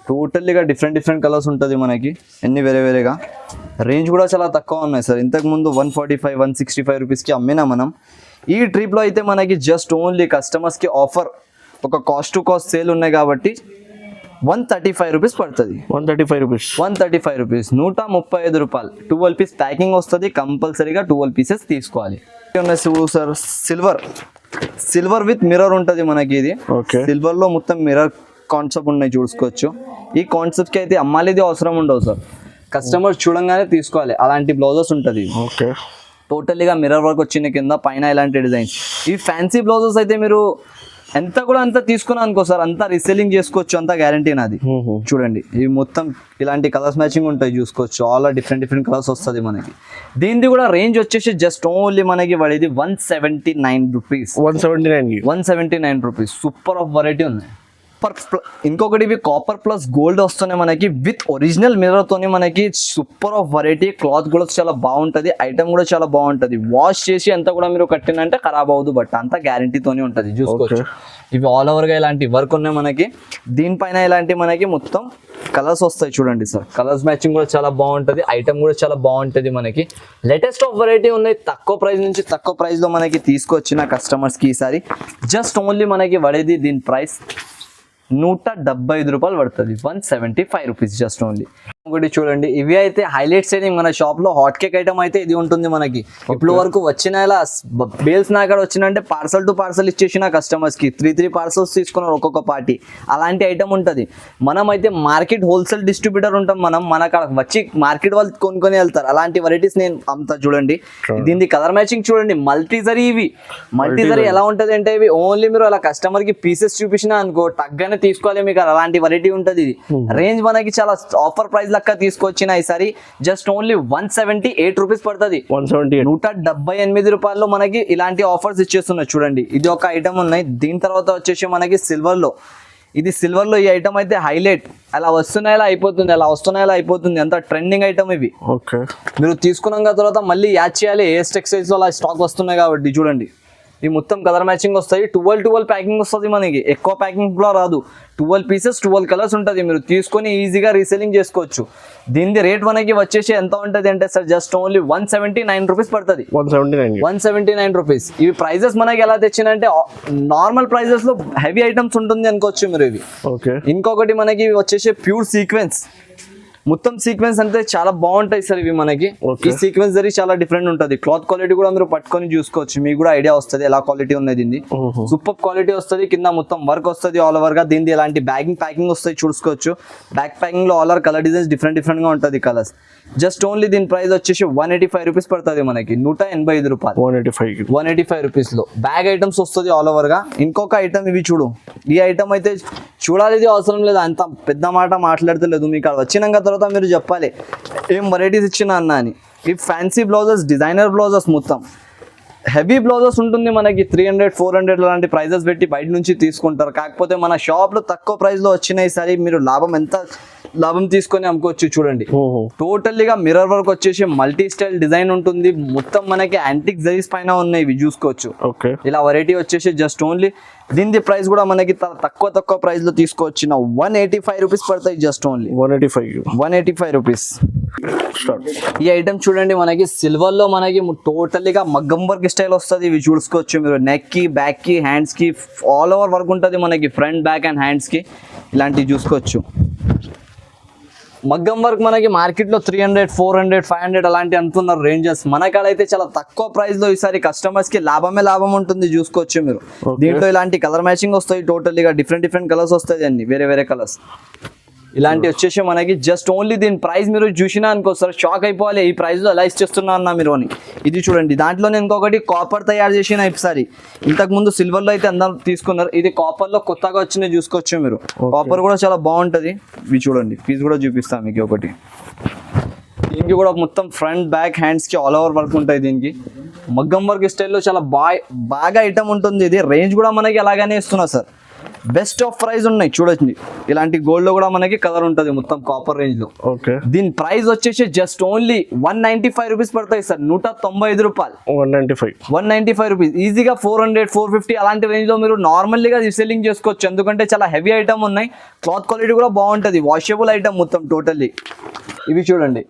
టోటల్లీగా డిఫరెంట్ డిఫరెంట్ కలర్స్ ఉంటుంది మనకి, అన్ని వేరే వేరేగా. రేంజ్ కూడా చాలా తక్కువ ఉన్నాయి సార్. ఇంతకుముందు 145, 165 రూపీస్కి అమ్మినా మనం. ఈ ట్రిప్లో అయితే మనకి జస్ట్ ఓన్లీ కస్టమర్స్కి ఆఫర్, ఒక కాస్ట్ టు కాస్ట్ సేల్ ఉన్నాయి కాబట్టి 135 రూపీస్ పడుతుంది. 135 రూపీస్ 135 రూపాయలు. 12 పీస్ ప్యాకింగ్ వస్తుంది. కంపల్సరీగా 12 పీసెస్ తీసుకోవాలి. సార్ సిల్వర్ విత్ మిర్రర్ ఉంటుంది మనకి. ఇది సిల్వర్ లో మొత్తం మిర్రర్ కాన్సెప్ట్ ఉన్నాయి. చూసుకోవచ్చు, ఈ కాన్సెప్ట్ కి అయితే అమ్మాలిది అవసరం ఉండవు సార్. కస్టమర్ చూడంగానే తీసుకోవాలి. అలాంటి బ్లౌజెస్ ఉంటుంది. టోటల్లీగా మిర్రర్ వర్క్ వచ్చిన కింద పైన ఇలాంటి డిజైన్స్. ఈ ఫ్యాన్సీ బ్లౌజెస్ అయితే మీరు ఎంత కూడా అంత తీసుకున్నా అనుకో సార్, అంతా రీసెల్లింగ్ చేసుకోవచ్చు, అంతా గ్యారంటీ నాది. చూడండి, ఇవి మొత్తం ఇలాంటి కలర్స్ మ్యాచింగ్ ఉంటాయి. చూసుకోవచ్చు, చాలా డిఫరెంట్ డిఫరెంట్ కలర్స్ వస్తుంది మనకి. దీనిది కూడా రేంజ్ వచ్చేసి జస్ట్ ఓన్లీ మనకి పడేది 179 rupees. 179 rupees. Super of variety ఉన్నాయి. ఇంకొకటి ఇవి కాపర్ ప్లస్ గోల్డ్ వస్తున్నాయి మనకి, విత్ ఒరిజినల్ మిర్రర్ తోని మనకి. Super of variety. క్లాత్ కూడా చాలా బాగుంటుంది, ఐటమ్ కూడా చాలా బాగుంటుంది. వాష్ చేసి అంతా కూడా మీరు కట్టినంటే ఖరాబ్ అవ్వదు, బట్ అంతా గ్యారంటీతోనే ఉంటుంది. చూసుకోవచ్చు, ఇవి ఆల్ ఓవర్గా ఇలాంటి వర్క్ ఉన్నాయి మనకి. దీనిపైన ఇలాంటి మనకి మొత్తం కలర్స్ వస్తాయి. చూడండి సార్, కలర్స్ మ్యాచింగ్ కూడా చాలా బాగుంటుంది. ఐటమ్ కూడా చాలా బాగుంటుంది మనకి. లేటెస్ట్ ఆఫ్ వెరైటీ ఉన్నాయి. తక్కువ ప్రైస్ నుంచి తక్కువ ప్రైస్లో మనకి తీసుకొచ్చిన కస్టమర్స్కి ఈసారి జస్ట్ ఓన్లీ మనకి పడేది దీని ప్రైస్ 175 రూపాయలు పడుతుంది. 175 రూపీస్ జస్ట్ ఓన్లీ. ఒకటి చూడండి, ఇవి అయితే హైలైట్స్ అయితే మన షాప్ లో హాట్ కేక్ ఐటమ్ అయితే ఇది ఉంటుంది మనకి. ఇప్పుడు వరకు వచ్చిన బేల్స్ నా కాడ వచ్చినంటే పార్సల్ టు పార్సల్ ఇచ్చేసిన కస్టమర్స్ కి 3 పార్సల్స్ తీసుకున్నారు ఒక్కొక్క పార్టీ. అలాంటి ఐటమ్ ఉంటుంది. మనం అయితే మార్కెట్ హోల్సేల్ డిస్ట్రిబ్యూటర్ ఉంటాం. మన కాడ వచ్చి మార్కెట్ వాళ్ళు కొనుక్కొని వెళ్తారు. అలాంటి వెరైటీస్ నేను అమ్ముతా. చూడండి, దీని కలర్ మ్యాచింగ్ చూడండి. మల్టీజరీ. ఇవి మల్టీజరీ ఎలా ఉంటుంది అంటే, ఇవి ఓన్లీ మీరు అలా కస్టమర్ కి పీసెస్ చూపించినా అనుకో తగ్గనే తీసుకోవాలి మీకు. అలాంటి వెరైటీ ఉంటుంది. ఇది రేంజ్ మనకి చాలా ఆఫర్ ప్రైస్ లెక్క తీసుకొచ్చిన ఈసారి జస్ట్ ఓన్లీ 178 రూపీస్ పడుతుంది. 178 రూపాయల్లో మనకి ఇలాంటి ఆఫర్స్ ఇచ్చేస్తున్నారు. చూడండి, ఇది ఒక ఐటమ్ ఉన్నాయి. దీని తర్వాత వచ్చేసి మనకి సిల్వర్ లో, ఇది సిల్వర్ లో ఈ ఐటమ్ అయితే హైలైట్. అలా వస్తున్నాయి అలా అయిపోతుంది, అలా వస్తున్నాయి అలా అయిపోతుంది. అంత ట్రెండింగ్ ఐటమ్ ఇవి. మీరు తీసుకున్నాక తర్వాత మళ్ళీ యాడ్ చేయాలి. ఏఎస్ టెక్స్టైల్స్ లో అలా స్టాక్ వస్తున్నాయి కాబట్టి చూడండి, ఈ మొత్తం కలర్ మ్యాచింగ్ వస్తాయి. 12 ప్యాకింగ్ వస్తుంది మనకి. ఎక్కువ ప్యాకింగ్ కూడా రాదు. 12 పీసెస్ 12 కలర్స్ ఉంటుంది. మీరు తీసుకొని ఈజీగా రీసెల్లింగ్ చేసుకోవచ్చు. దీని రేట్ మనకి వచ్చేసి ఎంత ఉంటుంది అంటే సార్ జస్ట్ ఓన్లీ 179 రూపీస్ పడుతుంది. 179 రూపీస్. ఇవి ప్రైజెస్ మనకి ఎలా తెచ్చినంటే నార్మల్ ప్రైజెస్ లో హెవీ ఐటమ్స్ ఉంటుంది అనుకోవచ్చు మీరు ఇవి. ఇంకొకటి మనకి వచ్చేసి ప్యూర్ సీక్వెన్స్. మొత్తం సీక్వెన్స్ అంటే చాలా బాగుంటాయి సార్ ఇవి మనకి. ఈ సీక్వెన్స్ జరీ చాలా డిఫరెంట్ ఉంటుంది. క్లాత్ క్వాలిటీ కూడా మీరు పట్టుకొని చూసుకోవచ్చు, మీకు కూడా ఐడియా వస్తుంది ఎలా క్వాలిటీ ఉన్నది. ఇది సూపర్ క్వాలిటీ వస్తుంది, కింద మొత్తం వర్క్ వస్తుంది ఆల్ ఓవర్ గా. దీనికి ఎలాంటి ప్యాకింగ్ వస్తాయి చూసుకోవచ్చు. బ్యాక్ ప్యాకింగ్ లో all over colour designs different గా ఉంటుంది కలర్స్. జస్ట్ ఓన్లీ దీని ప్రైస్ వచ్చేసి 185 రూపీస్ పడుతుంది మనకి, 185 రూపాయలు. 185 రూపీస్ లో బ్యాగ్ ఐటమ్స్ వస్తుంది ఆల్ ఓవర్ గా. ఇంకొక ఐటమ్ ఇవి చూడు, ఈ ఐటమ్ అయితే చూడాలి, ఇది అవసరం లేదు, అంత పెద్ద మాట మాట్లాడతలేదు. మీకు అక్కడ వచ్చినాక తర్వాత మీరు చెప్పాలి ఏం వెరైటీస్ ఇచ్చిన అన్న అని. ఈ ఫ్యాన్సీ బ్లౌజెస్, డిజైనర్ బ్లౌజెస్, మొత్తం హెవీ బ్లౌజెస్ ఉంటుంది మనకి. 300 400 లాంటి ప్రైజెస్ పెట్టి బయట నుంచి తీసుకుంటారు. కాకపోతే మన షాప్లో తక్కువ ప్రైస్లో వచ్చినాయి. సరే మీరు లాభం తీసుకొని అమ్ముకోవచ్చు. చూడండి టోటల్లీగా మిర్రర్ వర్క్ వచ్చేసి మల్టీ స్టైల్ డిజైన్ ఉంటుంది. మొత్తం మనకి యాంటిక్ జరీస్ పైన ఉన్నాయి, ఇవి చూసుకోవచ్చు. ఇలా వెరైటీ వచ్చేసి జస్ట్ ఓన్లీ దీని ప్రైస్ కూడా మనకి తక్కువ ప్రైస్ లో తీసుకోవచ్చు. 185 రూపీస్ పడతాయి. Just only 185 rupees. ఈ ఐటమ్ చూడండి మనకి సిల్వర్ లో మనకి టోటల్లీగా మగ్గం వర్క్ స్టైల్ వస్తుంది. ఇవి చూసుకోవచ్చు మీరు. నెక్ కి, బ్యాక్ కి, హ్యాండ్స్ కి ఆల్ ఓవర్ వర్క్ ఉంటుంది మనకి, ఫ్రంట్, బ్యాక్ అండ్ హ్యాండ్స్ కి. ఇలాంటివి చూసుకోవచ్చు. మగ్గం వర్క్ మనకి మార్కెట్లో 300 400 500 అలాంటి అంటున్నారు రేంజెస్. మన కాడ అయితే చాలా తక్కువ ప్రైస్ లో ఈసారి కస్టమర్స్ కి లాభం ఉంటుంది. చూసుకోవచ్చు మీరు. దీంట్లో ఇలాంటి కలర్ మ్యాచింగ్ వస్తాయి, టోటల్గా డిఫరెంట్ కలర్స్ వస్తాయి, అన్ని వేరే కలర్స్. ఇలాంటి వచ్చేసి మనకి జస్ట్ ఓన్లీ దీని ప్రైస్ మీరు చూసినా అనుకో సార్ షాక్ అయిపోవాలి, ఈ ప్రైస్ లో ఎలా ఇచ్చేస్తున్నా అన్న మీరు అని. ఇది చూడండి, దాంట్లోనే ఇంకొకటి కాపర్ తయారు చేసిన ఈసారి. ఇంతకు ముందు సిల్వర్ లో అయితే అందరూ తీసుకున్నారు, ఇది కాపర్ లో కొత్తగా వచ్చినాయి. చూసుకోవచ్చు మీరు. కాపర్ కూడా చాలా బాగుంటది. ఇవి చూడండి, పీస్ కూడా చూపిస్తాను మీకు ఒకటి. దీనికి కూడా మొత్తం ఫ్రంట్, బ్యాక్, హ్యాండ్స్ కి ఆల్ ఓవర్ వర్క్ ఉంటాయి. దీనికి మగ్గం వర్క్ స్టైల్లో చాలా బాగా ఐటమ్ ఉంటుంది. ఇది రేంజ్ కూడా మనకి అలాగనే ఇస్తున్నారు సార్. బెస్ట్ ఆఫ్ ప్రైస్ ఉన్నాయి చూడండి. ఇలాంటి గోల్డ్ లో కూడా మనకి కలర్ ఉంటుంది మొత్తం కాపర్ రేంజ్ లో. దీని ప్రైస్ వచ్చేసి జస్ట్ ఓన్లీ 195 రూపీస్ పడతాయి సార్. 195 రూపాయలు. 195 రూపీస్. ఈజీగా 400 450 అలాంటి రేంజ్ లో మీరు నార్మల్గా రీసెల్లింగ్ చేసుకోవచ్చు. ఎందుకంటే చాలా హెవీ ఐటమ్ ఉన్నాయి, క్లాత్ క్వాలిటీ కూడా బాగుంటుంది, వాషబుల్ ఐటమ్ మొత్తం టోటల్లీ. ఇవి చూడండి,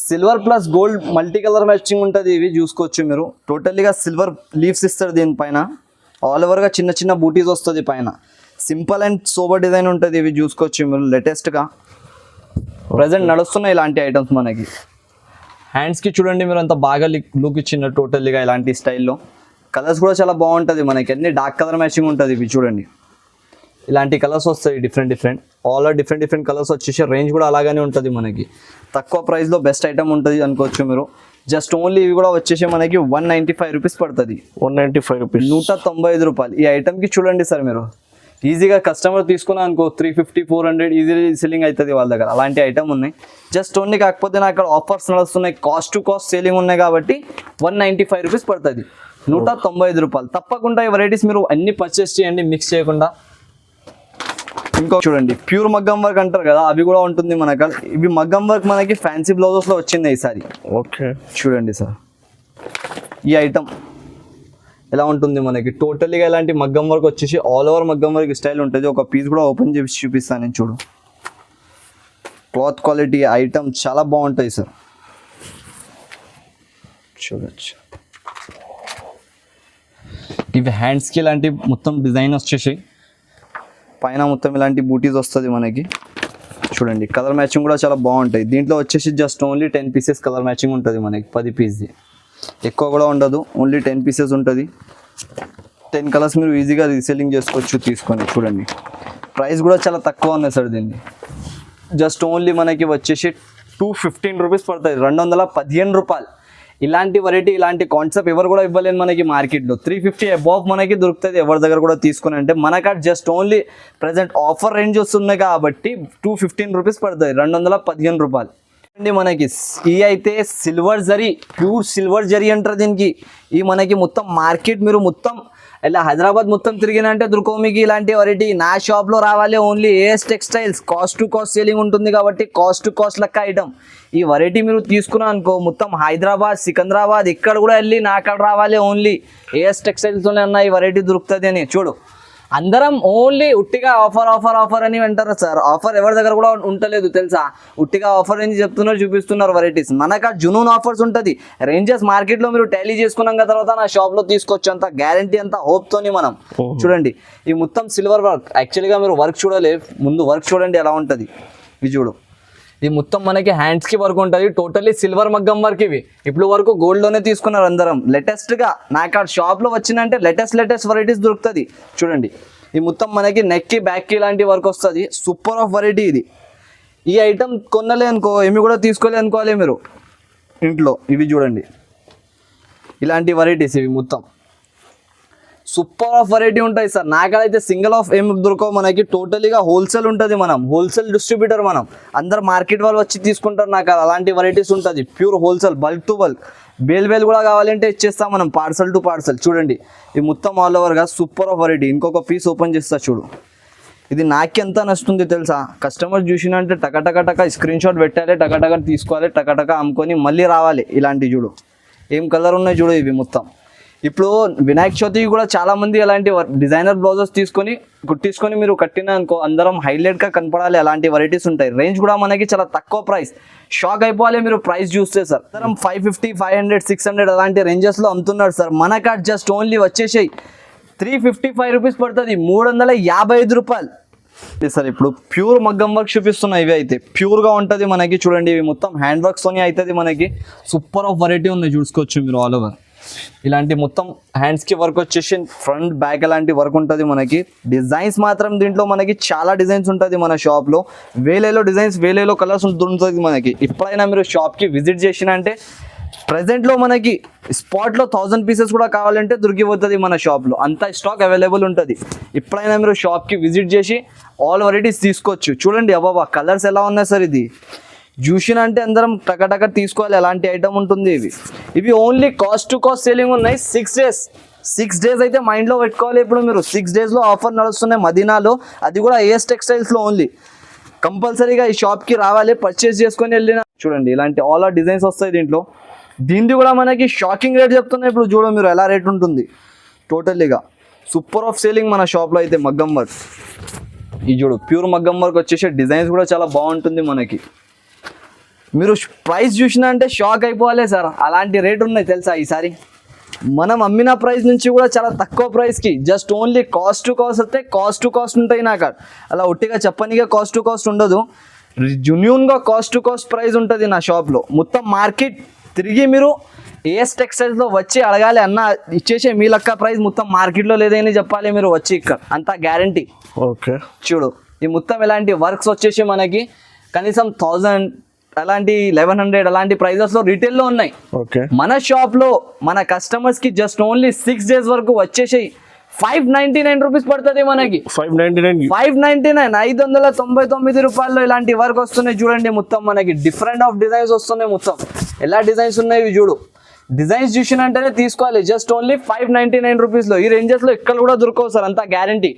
silver plus gold multi colour matching ఉంటుంది. ఇవి చూసుకోవచ్చు మీరు. టోటల్లీగా సిల్వర్ లీవ్స్ ఇస్తారు దీనిపైన. ఆల్ ఓవర్గా చిన్న బూటీస్ వస్తుంది పైన. సింపుల్ అండ్ సోబర్ డిజైన్ ఉంటుంది. ఇవి చూసుకోవచ్చు మీరు. లేటెస్ట్గా ప్రజెంట్ నడుస్తున్నాయి ఇలాంటి ఐటమ్స్ మనకి. హ్యాండ్స్కి చూడండి మీరు, అంత బాగా లుక్ ఇచ్చిన టోటల్గా ఇలాంటి స్టైల్లో. కలర్స్ కూడా చాలా బాగుంటుంది మనకి, అన్ని డార్క్ కలర్ మ్యాచింగ్ ఉంటుంది. ఇవి చూడండి, ఇలాంటి కలర్స్ వస్తాయి డిఫరెంట్ ఆల్ డిఫరెంట్ కలర్స్ వచ్చేసి. రేంజ్ కూడా అలాగనే ఉంటుంది మనకి. తక్కువ ప్రైస్లో బెస్ట్ ఐటమ్ ఉంటుంది అనుకోవచ్చు మీరు. జస్ట్ ఓన్లీ ఇవి కూడా వచ్చేసి మనకి 195 రూపీస్ పడుతుంది. 195 రూపీస్, 195 రూపాయలు. ఈ ఐటమ్కి చూడండి సార్ మీరు, ఈజీగా కస్టమర్ తీసుకున్నా అనుకో 350 400 ఈజీలీ సెల్లింగ్ అవుతుంది వాళ్ళ దగ్గర. అలాంటి ఐటమ్ ఉన్నాయి. జస్ట్ ఓన్లీ కాకపోతే నాకు అక్కడ ఆఫర్స్ నడుస్తున్నాయి, కాస్ట్ టు కాస్ట్ సేలింగ్ ఉన్నాయి కాబట్టి 195 రూపీస్ పడుతుంది. 195 రూపాయలు. తప్పకుండా ఈ వెరైటీస్ మీరు అన్ని పర్చేస్ చేయండి, మిక్స్ చేయకుండా. ఇంకో చూడండి, ప్యూర్ మగ్గం వర్క్ అంటారు కదా, అవి కూడా ఉంటుంది మనకు. ఇవి మగ్గం వర్క్ మనకి ఫ్యాన్సీ బ్లౌజెస్ లో వచ్చింది ఈసారి. చూడండి సార్, ఈ ఐటమ్ ఎలా ఉంటుంది మనకి. టోటల్గా ఇలాంటి మగ్గం వర్క్ వచ్చేసి ఆల్ ఓవర్ మగ్గం వర్క్ స్టైల్ ఉంటుంది. ఒక పీస్ కూడా ఓపెన్ చేసి చూపిస్తాను నేను. చూడు, క్లాత్ క్వాలిటీ ఐటమ్ చాలా బాగుంటాయి సార్. చూడొచ్చు, ఇవి హ్యాండ్స్కి ఇలాంటి మొత్తం డిజైన్ వచ్చేసి పైన మొత్తం ఇలాంటి బూటీస్ వస్తుంది మనకి. చూడండి, కలర్ మ్యాచింగ్ కూడా చాలా బాగుంటాయి. దీంట్లో వచ్చేసి just only 10 pieces colour matching ఉంటుంది మనకి. 10 పీస్ది ఎక్కువ కూడా ఉండదు, ఓన్లీ 10 పీసెస్ ఉంటుంది. 10 కలర్స్ మీరు ఈజీగా రీసెల్లింగ్ చేసుకోవచ్చు తీసుకొని. చూడండి, ప్రైస్ కూడా చాలా తక్కువ ఉన్నాయి సార్ దీన్ని. జస్ట్ ఓన్లీ మనకి వచ్చేసి 215 రూపీస్ పడుతుంది, 215 రూపాయలు. ఇలాంటి వెరైటీ, ఇలాంటి కాన్సెప్ట్ ఎవరు కూడా ఇవ్వలేదు మనకి మార్కెట్లో. 350 అబౌవ్ మనకి దొరుకుతుంది ఎవరి దగ్గర కూడా తీసుకుని. అంటే మనకాడ just only present offer range వస్తున్నాయి కాబట్టి 215 రూపీస్ పడుతుంది, 215 రూపాయలు అండి మనకి. ఈ అయితే silver zari, pure silver zari అంటారు దీనికి. ఈ మనకి మొత్తం మార్కెట్ మీరు మొత్తం ఇలా హైదరాబాద్ మొత్తం తిరిగినంటే దొరకవు మీకు ఇలాంటి వెరైటీ. నా షాప్లో రావాలి only AS Textiles. Cost to cost selling ఉంటుంది కాబట్టి కాస్ట్ టు కాస్ట్ లెక్క ఐటమ్. ఈ వెరైటీ మీరు తీసుకున్నా అనుకో మొత్తం హైదరాబాద్, సికింద్రాబాద్ ఇక్కడ కూడా వెళ్ళి నా అక్కడ రావాలి ఓన్లీ ఏఎస్ టెక్స్టైల్స్లోనే అన్న ఈ వెరైటీ దొరుకుతుంది అని. చూడు, అందరం ఓన్లీ ఉట్టిగా ఆఫర్ అని అంటారు సార్. ఆఫర్ ఎవరి దగ్గర కూడా ఉండలేదు తెలుసా. ఉట్టిగా ఆఫర్ అని చెప్తున్నారు, చూపిస్తున్నారు వెరైటీస్. మనకు జునూన్ ఆఫర్స్ ఉంటుంది. రేంజెస్ మార్కెట్లో మీరు టాలీ చేసుకున్నాక తర్వాత నా షాప్లో తీసుకొచ్చు అంత గ్యారంటీ, అంత హోప్తోని మనం. చూడండి, ఈ మొత్తం సిల్వర్ వర్క్. యాక్చువల్గా మీరు వర్క్ చూడలే, ముందు వర్క్ చూడండి ఎలా ఉంటుంది. ఇది చూడు, ఇది మొత్తం మనకి హ్యాండ్స్ కి వర్క్ ఉంటుంది, టోటల్లీ సిల్వర్ మగ్గం వర్క్. ఇవి ఇప్పుడు వరకు గోల్డ్ లోనే తీసుకున్నారు అందరం. లేటెస్ట్ గా నాకు ఆ షాప్ లో వచ్చిందంటే లేటెస్ట్ వెరైటీస్ దొరుకుతుంది. చూడండి ఇది మొత్తం మనకి నెక్ కి బ్యాక్ కి ఇలాంటి వర్క్ వస్తుంది. సూపర్ ఆఫ్ వెరైటీ ఇది. ఈ ఐటమ్ కొనలే అనుకో ఏమి కూడా తీసుకోలే అనుకోవాలి మీరు ఇంట్లో. ఇవి చూడండి ఇలాంటి వెరైటీస్, ఇవి మొత్తం సూపర్ ఆఫ్ వెరైటీ ఉంటాయి సార్. నాకైతే సింగిల్ ఆఫ్ ఏం దొరకవు మనకి, టోటలీగా హోల్సేల్ ఉంటుంది. మనం హోల్సేల్ డిస్ట్రిబ్యూటర్, మనం అందరు మార్కెట్ వాళ్ళు వచ్చి తీసుకుంటారు. నాకు అలాంటి వెరైటీస్ ఉంటుంది, pure wholesale, bulk to bulk. Bale కూడా కావాలంటే ఇచ్చేస్తాం మనం, పార్సల్ టు పార్సల్. చూడండి ఇది మొత్తం ఆల్ ఓవర్గా సూపర్ ఆఫ్ వెరైటీ. ఇంకొక పీస్ ఓపెన్ చేస్తా చూడు. ఇది నాకు ఎంత నచ్చుతుంది తెలుసా, కస్టమర్ చూసినంటే టక స్క్రీన్ షాట్ పెట్టాలి, టక తీసుకోవాలి, టక అమ్ముకొని మళ్ళీ రావాలి. ఇలాంటి చూడు ఏం కలర్ ఉన్నాయి చూడు. ఇవి మొత్తం ఇప్పుడు వినాయక చవితికి కూడా చాలా మంది అలాంటి డిజైనర్ బ్లౌజెస్ కుట్టించుకొని మీరు కట్టిన అనుకో అందరం హైలైట్గా కనపడాలి. అలాంటి వెరైటీస్ ఉంటాయి. రేంజ్ కూడా మనకి చాలా తక్కువ ప్రైస్. షాక్ అయిపోవాలి మీరు ప్రైస్ చూస్తే సార్. అందరం 550, 500, 600 అలాంటి రేంజెస్లో అమ్ముతున్నాడు సార్. మన కాడ జస్ట్ ఓన్లీ వచ్చేసాయి 355 రూపీస్ పడుతుంది, 355 రూపాయలు సార్. ఇప్పుడు ప్యూర్ మగ్గం వర్క్ చూపిస్తున్నాయి. ఇవి అయితే ప్యూర్గా ఉంటుంది మనకి. చూడండి ఇవి మొత్తం హ్యాండ్ వర్క్స్తోనే అవుతుంది మనకి. సూపర్ ఆఫ్ వెరైటీ ఉన్నాయి, చూసుకోవచ్చు మీరు ఆల్ ఓవర్. ఇలాంటి మొత్తం హ్యాండ్స్కి వర్క్ వచ్చేసి ఫ్రంట్ బ్యాక్ అలాంటి వర్క్ ఉంటుంది మనకి. డిజైన్స్ మాత్రం దీంట్లో మనకి చాలా డిజైన్స్ ఉంటుంది మన షాప్లో. వేలేలో డిజైన్స్, వేలేలో కలర్స్ ఉంటుంది మనకి. ఎప్పుడైనా మీరు షాప్కి విజిట్ చేసిన అంటే ప్రజెంట్లో మనకి స్పాట్లో 1000 పీసెస్ కూడా కావాలంటే దొరికిపోతుంది మన షాప్లో. అంత స్టాక్ అవైలబుల్ ఉంటుంది. ఎప్పుడైనా మీరు షాప్కి విజిట్ చేసి ఆల్ వెరైటీస్ తీసుకోవచ్చు. చూడండి అబ్బాబా కలర్స్ ఎలా ఉన్నాయి సార్. ఇది చూసిన అంటే అందరం టక తీసుకోవాలి, ఎలాంటి ఐటమ్ ఉంటుంది. ఇవి only cost to cost selling ఉన్నాయి. 6 డేస్ అయితే మైండ్లో పెట్టుకోవాలి. ఇప్పుడు మీరు 6 డేస్లో ఆఫర్ నడుస్తున్నాయి మదీనాలో, అది కూడా ఏఎస్ టెక్స్టైల్స్లో ఓన్లీ. కంపల్సరీగా ఈ షాప్కి రావాలి, పర్చేస్ చేసుకొని వెళ్ళిన. చూడండి ఇలాంటి ఆల్ ఆర్ డిజైన్స్ వస్తాయి దీంట్లో. దీనిది కూడా మనకి షాకింగ్ రేట్ చెప్తున్నాయి. ఇప్పుడు చూడ మీరు ఎలా రేట్ ఉంటుంది. టోటల్లీగా సూపర్ ఆఫ్ సేలింగ్ మన షాప్లో అయితే మగ్గం వర్క్. ఇది చూడు ప్యూర్ మగ్గం వర్క్ వచ్చేసి డిజైన్స్ కూడా చాలా బాగుంటుంది మనకి. మీరు ప్రైస్ చూసినా అంటే షాక్ అయిపోవాలి సార్, అలాంటి రేట్ ఉన్నాయి తెలుసా. ఈసారి మనం అమ్మిన ప్రైస్ నుంచి కూడా చాలా తక్కువ ప్రైస్కి just only cost to cost వస్తే కాస్ట్ టు కాస్ట్ ఉంటాయి. నాకు అలా ఒట్టిగా చెప్పనిగా కాస్ట్ టు కాస్ట్ ఉండదు, జెన్యూన్గా కాస్ట్ టు కాస్ట్ ప్రైస్ ఉంటుంది నా షాప్లో. మొత్తం మార్కెట్ తిరిగి మీరు ఏఎస్ టెక్స్టైల్స్లో వచ్చి అడగాలి, అన్న ఇచ్చేసే మీ లెక్క ప్రైస్ మొత్తం మార్కెట్లో లేదని చెప్పాలి మీరు వచ్చి ఇక్కడ, అంతా గ్యారంటీ. ఓకే చూడు ఈ మొత్తం ఇలాంటి వర్క్స్ వచ్చేసి మనకి కనీసం 1000 అలాంటి 1100 అలాంటి ప్రైజెస్లో రీటైల్లో ఉన్నాయి. ఓకే మన షాప్లో మన కస్టమర్స్కి జస్ట్ ఓన్లీ 6 డేస్ వరకు వచ్చేసి 599 రూపీస్ పడుతుంది మనకి. 599 599 రూపాయల్లో ఇలాంటి వర్క్ వస్తున్నాయి. చూడండి మొత్తం మనకి డిఫరెంట్ ఆఫ్ డిజైన్స్ వస్తున్నాయి. మొత్తం ఎలా డిజైన్స్ ఉన్నాయి ఇవి చూడు. డిజైన్స్ చూసినంటేనే తీసుకోవాలి. జస్ట్ ఓన్లీ 599 రూపీస్లో. ఈ రేంజెస్లో ఎక్కడ కూడా దొరకవు సార్, అంతా గ్యారంటీ.